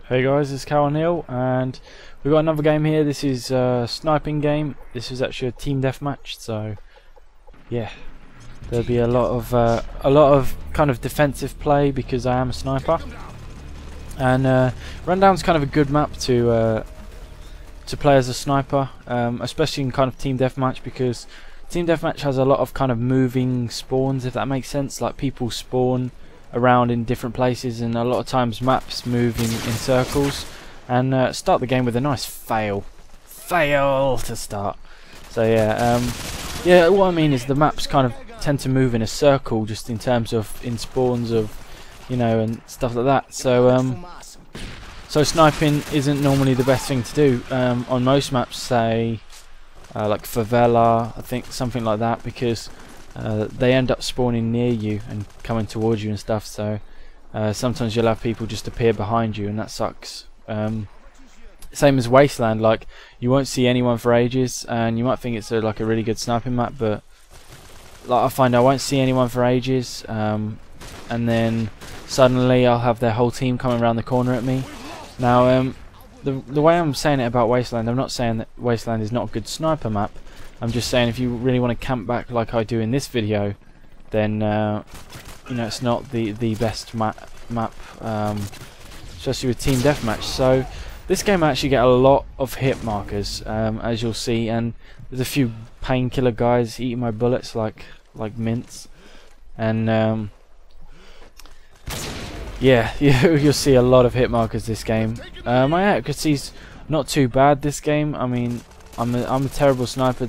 Hey guys, it's Cal Hill, and we've got another game here. This is a sniping game. This is actually a team deathmatch, so yeah, there'll be a lot of kind of defensive play because I am a sniper. And Rundown's kind of a good map to play as a sniper, especially in kind of team deathmatch, because team deathmatch has a lot of kind of moving spawns, if that makes sense. Like people spawn around in different places, and a lot of times maps move in circles. And start the game with a nice fail to start. So yeah, what I mean is the maps kind of tend to move in a circle, just in terms of in spawns of, you know, and stuff like that. So so sniping isn't normally the best thing to do on most maps, say like favela, I think, something like that, because they end up spawning near you and coming towards you and stuff. So sometimes you'll have people just appear behind you, and that sucks. Same as Wasteland, like you won't see anyone for ages, and you might think it's like a really good sniping map, but like I find I won't see anyone for ages, and then suddenly I'll have their whole team coming around the corner at me. Now the way I'm saying it about Wasteland, I'm not saying that Wasteland is not a good sniper map. I'm just saying if you really want to camp back like I do in this video, then you know, it's not the best map, especially with team deathmatch. So this game I actually get a lot of hit markers, as you'll see, and there's a few painkiller guys eating my bullets like mints, and yeah, you'll see a lot of hit markers this game. My accuracy's not too bad this game. I mean, I'm a terrible sniper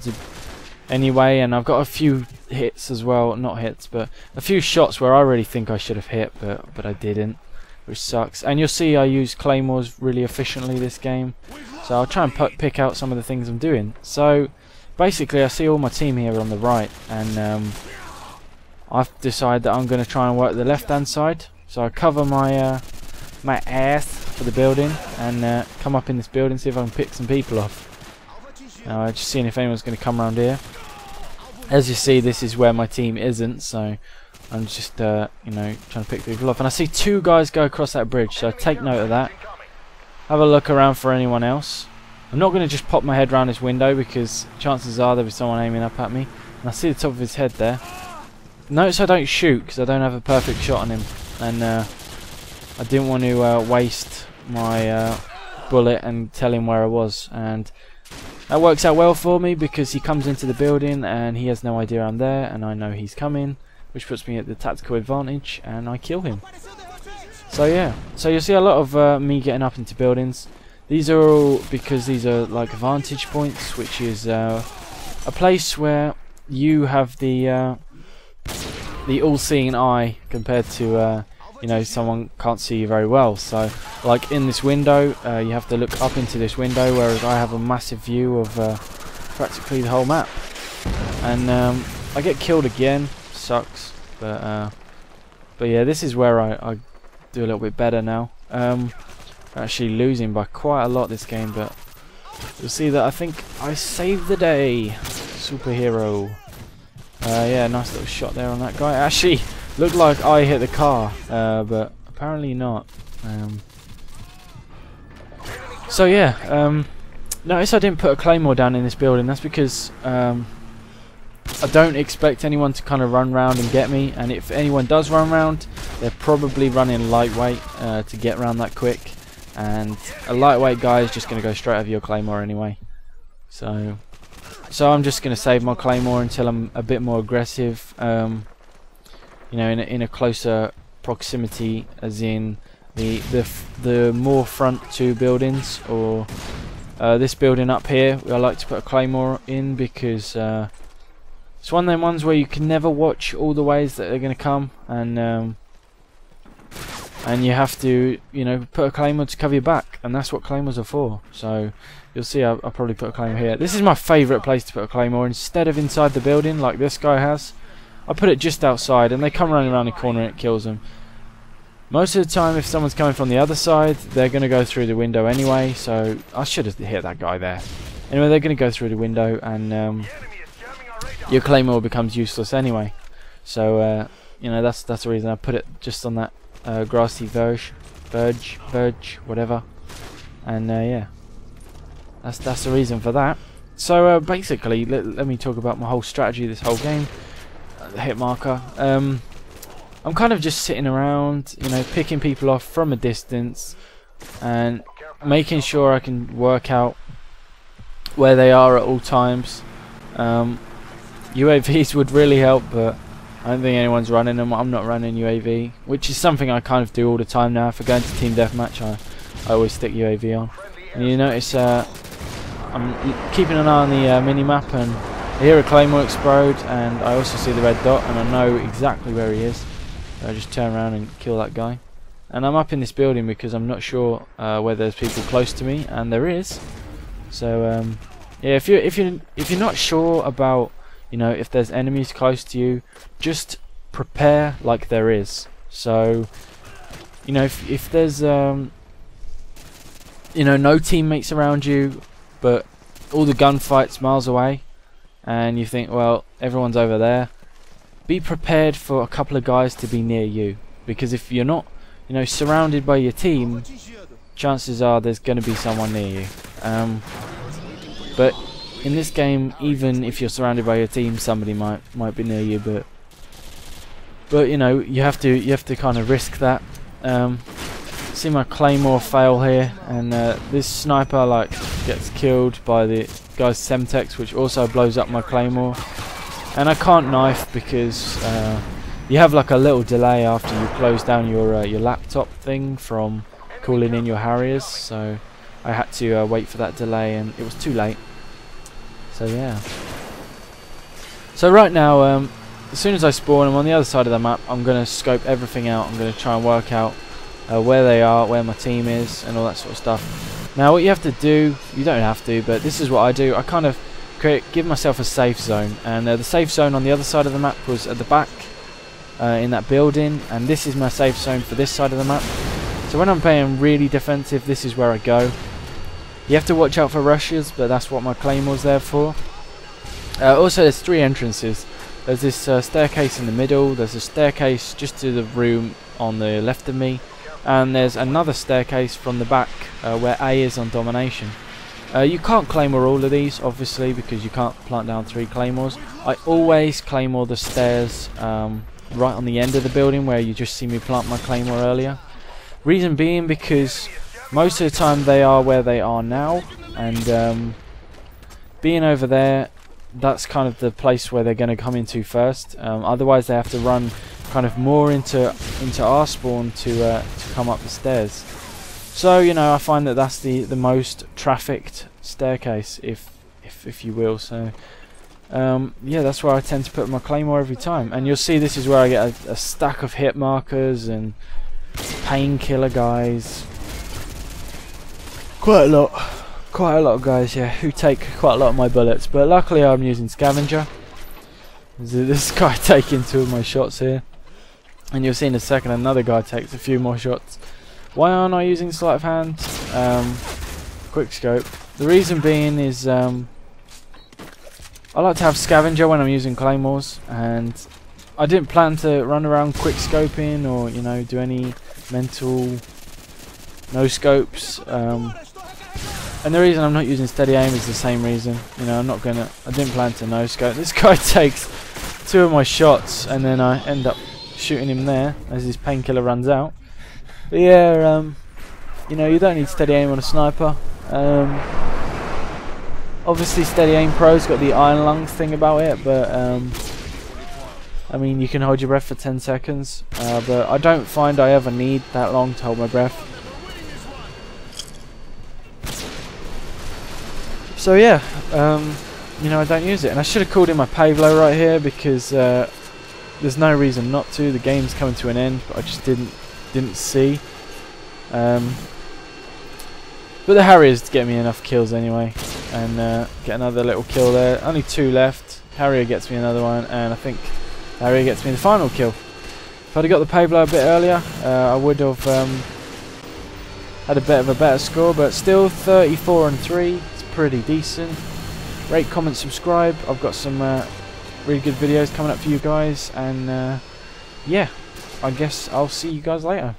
anyway, and I've got a few hits as well, not hits, but a few shots where I really think I should have hit, but I didn't, which sucks. And you'll see I use claymores really efficiently this game, so I'll try and pick out some of the things I'm doing. So basically I see all my team here on the right, and I've decided that I'm going to try and work the left hand side. So I cover my my ass for the building, and come up in this building, see if I can pick some people off. Now I'm just seeing if anyone's going to come around here. As you see, this is where my team isn't, so I'm just you know, trying to pick people off. And I see two guys go across that bridge, so take note of that. Have a look around for anyone else. I'm not going to just pop my head around this window, because chances are there'll be someone aiming up at me. And I see the top of his head there. Notice I don't shoot, because I don't have a perfect shot on him, and I didn't want to waste my bullet and tell him where I was, and that works out well for me, because he comes into the building and he has no idea I'm there, and I know he's coming, which puts me at the tactical advantage, and I kill him. So yeah, so you'll see a lot of me getting up into buildings. These are all because these are like vantage points, which is a place where you have the all-seeing eye compared to you know, someone can't see you very well. So like in this window, you have to look up into this window, whereas I have a massive view of practically the whole map. And I get killed again, sucks, but yeah, this is where I do a little bit better now. Actually losing by quite a lot this game, but you'll see that I think I saved the day. Superhero. Yeah, nice little shot there on that guy. Actually looked like I hit the car, but apparently not. So yeah, notice I didn't put a claymore down in this building. That's because I don't expect anyone to kind of run round and get me, and if anyone does run round, they're probably running lightweight to get round that quick, and a lightweight guy is just going to go straight over your claymore anyway. So I'm just going to save my claymore until I'm a bit more aggressive, you know, in a closer proximity, as in the more front two buildings, or this building up here. I like to put a claymore in, because it's one of them ones where you can never watch all the ways that they're going to come, and you have to, you know, put a claymore to cover your back, and that's what claymores are for. So you'll see I'll probably put a claymore here. This is my favourite place to put a claymore. Instead of inside the building like this guy has, I put it just outside, and they come running around the corner and it kills them. Most of the time, if someone's coming from the other side, they're going to go through the window anyway, so I should have hit that guy there. Anyway, they're going to go through the window, and your claymore becomes useless anyway. So you know, that's the reason I put it just on that grassy verge. Verge, whatever. And yeah, that's the reason for that. So basically, let me talk about my whole strategy this whole game. The hit marker. I'm kind of just sitting around, you know, picking people off from a distance and making sure I can work out where they are at all times. UAVs would really help, but I don't think anyone's running them. I'm not running UAV, which is something I kind of do all the time now. If I go into Team Deathmatch, I always stick UAV on. And you notice I'm keeping an eye on the mini-map, and I hear a claymore explode, and I also see the red dot, and I know exactly where he is. So I just turn around and kill that guy. And I'm up in this building because I'm not sure whether there's people close to me, and there is. So yeah, if you're not sure about, you know, if there's enemies close to you, just prepare like there is. So, you know, if there's you know, no teammates around you, but all the gunfights miles away, and you think, well, everyone's over there, be prepared for a couple of guys to be near you, because if you're not, you know, surrounded by your team, chances are there's going to be someone near you. But in this game, even if you're surrounded by your team, somebody might be near you. But you know, you have to kind of risk that. See my claymore fail here, and this sniper like gets killed by the guy's Semtex, which also blows up my claymore. And I can't knife because you have like a little delay after you close down your laptop thing from calling in your Harriers. So I had to wait for that delay, and it was too late. So yeah. So right now, as soon as I spawn, I'm on the other side of the map. I'm going to scope everything out. I'm going to try and work out where they are, where my team is, and all that sort of stuff. Now what you have to do, you don't have to, but this is what I do. I kind of give myself a safe zone, and the safe zone on the other side of the map was at the back in that building, and this is my safe zone for this side of the map. So when I'm playing really defensive, this is where I go. You have to watch out for rushes, but that's what my claymore's there for. Also, there's 3 entrances. There's this staircase in the middle, there's a staircase just to the room on the left of me, and there's another staircase from the back where A is on domination. You can't claymore all of these, obviously, because you can't plant down 3 claymores. I always claymore the stairs right on the end of the building where you just see me plant my claymore earlier. Reason being because most of the time they are where they are now, and being over there, that's kind of the place where they're going to come into first. Otherwise they have to run kind of more into our spawn to come up the stairs. So, you know, I find that that's the most trafficked staircase, if you will. So yeah, that's where I tend to put my claymore every time. And you'll see this is where I get a stack of hit markers and painkiller guys. Quite a lot of guys, yeah, who take quite a lot of my bullets. But luckily I'm using scavenger. This guy taking 2 of my shots here, and you'll see in a second another guy takes a few more shots. Why aren't I using sleight of hand? Quick scope. The reason being is I like to have scavenger when I'm using claymores, and I didn't plan to run around quick scoping or, you know, do any mental no scopes. And the reason I'm not using steady aim is the same reason. You know, I didn't plan to no scope. This guy takes 2 of my shots, and then I end up shooting him there as his painkiller runs out. But yeah, you know, you don't need steady aim on a sniper. Obviously Steady Aim Pro's got the iron lung thing about it, but I mean, you can hold your breath for 10 seconds, but I don't find I ever need that long to hold my breath. So yeah, you know, I don't use it, and I should have called in my Pavlo right here because there's no reason not to. The game's coming to an end, but I just didn't see. But the Harriers get me enough kills anyway, and get another little kill there. Only 2 left. Harrier gets me another one, and I think Harrier gets me the final kill. If I'd have got the Pavlo a bit earlier, I would have had a bit of a better score, but still 34-3. It's pretty decent. Rate, comment, subscribe. I've got some really good videos coming up for you guys, and yeah, I guess I'll see you guys later.